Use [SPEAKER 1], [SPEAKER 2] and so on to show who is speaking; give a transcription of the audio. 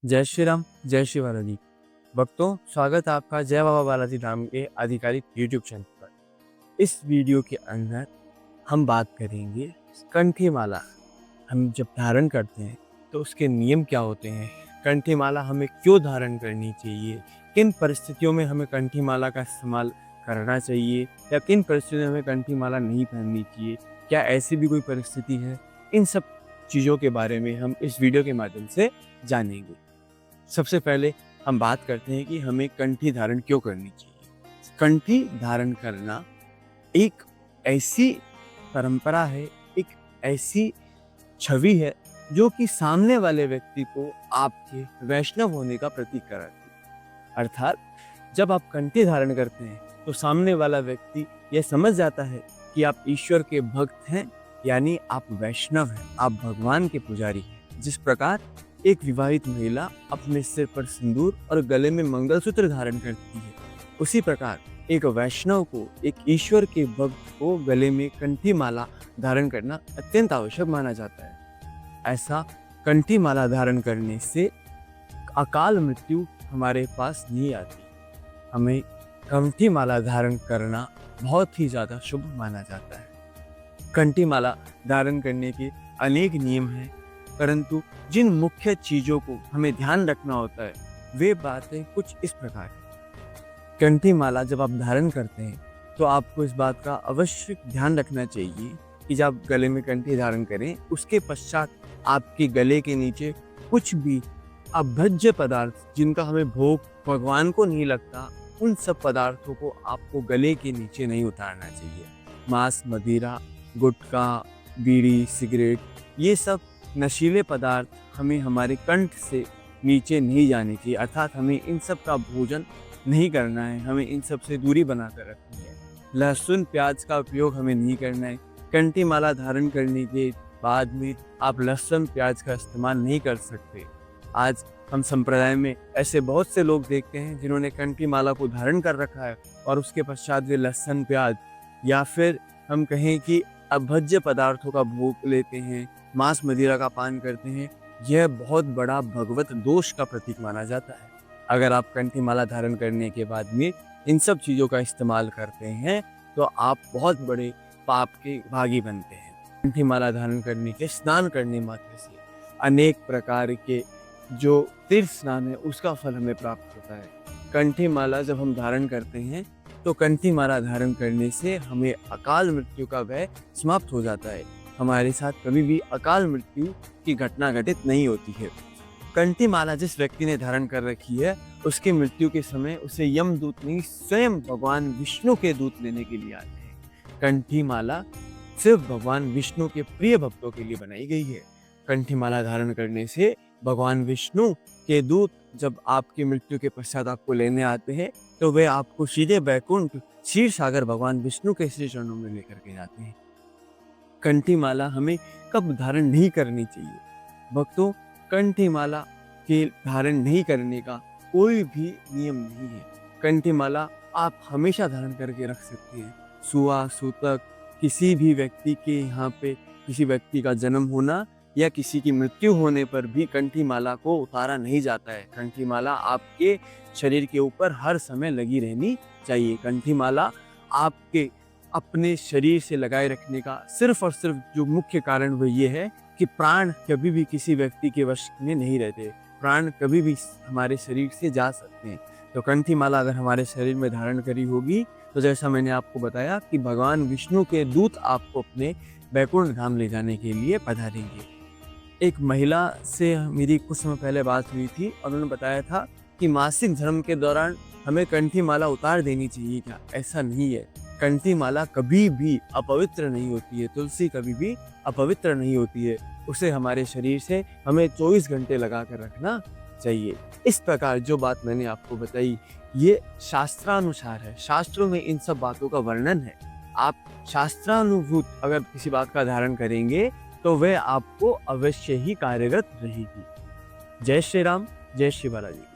[SPEAKER 1] जय श्री राम, जय श्री बालाजी। भक्तों, स्वागत है आपका जय बाबा बालाजी धाम के आधिकारिक यूट्यूब चैनल पर। इस वीडियो के अंदर हम बात करेंगे कंठी माला। हम जब धारण करते हैं तो उसके नियम क्या होते हैं, कंठी माला हमें क्यों धारण करनी चाहिए, किन परिस्थितियों में हमें कंठी माला का इस्तेमाल करना चाहिए या किन परिस्थितियों में हमें कंठी माला नहीं पहननी चाहिए, क्या ऐसी भी कोई परिस्थिति है, इन सब चीज़ों के बारे में हम इस वीडियो के माध्यम से जानेंगे। सबसे पहले हम बात करते हैं कि हमें कंठी धारण क्यों करनी चाहिए। कंठी धारण करना एक ऐसी परंपरा है, एक ऐसी छवि है जो कि सामने वाले व्यक्ति को आपके वैष्णव होने का प्रतीक कराती है। अर्थात जब आप कंठी धारण करते हैं तो सामने वाला व्यक्ति यह समझ जाता है कि आप ईश्वर के भक्त हैं, यानी आप वैष्णव हैं, आप भगवान के पुजारी हैं। जिस प्रकार एक विवाहित महिला अपने सिर पर सिंदूर और गले में मंगलसूत्र धारण करती है, उसी प्रकार एक वैष्णव को, एक ईश्वर के भक्त को गले में कंठी माला धारण करना अत्यंत आवश्यक माना जाता है। ऐसा कंठी माला धारण करने से अकाल मृत्यु हमारे पास नहीं आती। हमें कंठी माला धारण करना बहुत ही ज़्यादा शुभ माना जाता है। कंठी माला धारण करने के अनेक नियम हैं, परंतु जिन मुख्य चीज़ों को हमें ध्यान रखना होता है वे बातें कुछ इस प्रकार हैं। कंठी माला जब आप धारण करते हैं तो आपको इस बात का अवश्य ध्यान रखना चाहिए कि जब आप गले में कंठी धारण करें उसके पश्चात आपके गले के नीचे कुछ भी अभज्य पदार्थ जिनका हमें भोग भगवान को नहीं लगता, उन सब पदार्थों को आपको गले के नीचे नहीं उतारना चाहिए। मांस, मदिरा, गुटखा, बीड़ी, सिगरेट, ये सब नशीले पदार्थ हमें हमारे कंठ से नीचे नहीं जाने चाहिए। अर्थात हमें इन सब का भोजन नहीं करना है, हमें इन सब से दूरी बनाकर रखनी है। लहसुन, प्याज का उपयोग हमें नहीं करना है। कंठी माला धारण करने के बाद में आप लहसुन, प्याज का इस्तेमाल नहीं कर सकते। आज हम संप्रदाय में ऐसे बहुत से लोग देखते हैं जिन्होंने कंठी माला को धारण कर रखा है और उसके पश्चात वे लहसुन, प्याज या फिर हम कहें कि अभज्य पदार्थों का भोग लेते हैं, मांस, मदिरा का पान करते हैं। यह बहुत बड़ा भगवत दोष का प्रतीक माना जाता है। अगर आप कंठी माला धारण करने के बाद में इन सब चीज़ों का इस्तेमाल करते हैं तो आप बहुत बड़े पाप के भागी बनते हैं। कंठी माला धारण करने के स्नान करने मात्र से अनेक प्रकार के जो तीर्थ स्नान है उसका फल हमें प्राप्त होता है। कंठी माला जब हम धारण करते हैं तो कंठी माला धारण करने से हमें अकाल मृत्यु का भय समाप्त हो जाता है। हमारे साथ कभी भी अकाल मृत्यु की घटना घटित नहीं होती है। कंठी माला जिस व्यक्ति ने धारण कर रखी है उसके मृत्यु के समय उसे यमदूत नहीं, स्वयं भगवान विष्णु के दूत लेने के लिए आते हैं। कंठी माला सिर्फ भगवान विष्णु के प्रिय भक्तों के लिए बनाई गई है। कंठी माला धारण करने से भगवान विष्णु के दूत जब आपकी मृत्यु के पश्चात आपको लेने आते हैं तो वे आपको सीधे बैकुंठ क्षीर सागर भगवान विष्णु के श्री चरणों में लेकर के जाते हैं। कंठी माला हमें कब धारण नहीं करनी चाहिए? भक्तों, कंठी माला के धारण नहीं करने का कोई भी नियम नहीं है। कंठी माला आप हमेशा धारण करके रख सकते हैं। सुआ, सूतक, किसी भी व्यक्ति के यहाँ पे किसी व्यक्ति का जन्म होना या किसी की मृत्यु होने पर भी कंठी माला को उतारा नहीं जाता है। कंठी माला आपके शरीर के ऊपर हर समय लगी रहनी चाहिए। कंठी माला आपके अपने शरीर से लगाए रखने का सिर्फ और सिर्फ जो मुख्य कारण वो ये है कि प्राण कभी भी किसी व्यक्ति के वश में नहीं रहते। प्राण कभी भी हमारे शरीर से जा सकते हैं। तो कंठी माला अगर हमारे शरीर में धारण करी होगी तो जैसा मैंने आपको बताया कि भगवान विष्णु के दूत आपको अपने बैकुंठ धाम ले जाने के लिए पधारेंगे। एक महिला से मेरी कुछ समय पहले बात हुई थी और उन्होंने बताया था कि मासिक धर्म के दौरान हमें कंठी माला उतार देनी चाहिए क्या? ऐसा नहीं है। कंठी माला कभी भी अपवित्र नहीं होती है। तुलसी कभी भी अपवित्र नहीं होती है। उसे हमारे शरीर से हमें 24 घंटे लगा कर रखना चाहिए। इस प्रकार जो बात मैंने आपको बताई ये शास्त्रानुसार है। शास्त्रों में इन सब बातों का वर्णन है। आप शास्त्रानुभूत अगर किसी बात का धारण करेंगे तो वह आपको अवश्य ही कार्यरत रहेगी। जय श्री राम, जय श्री बालाजी।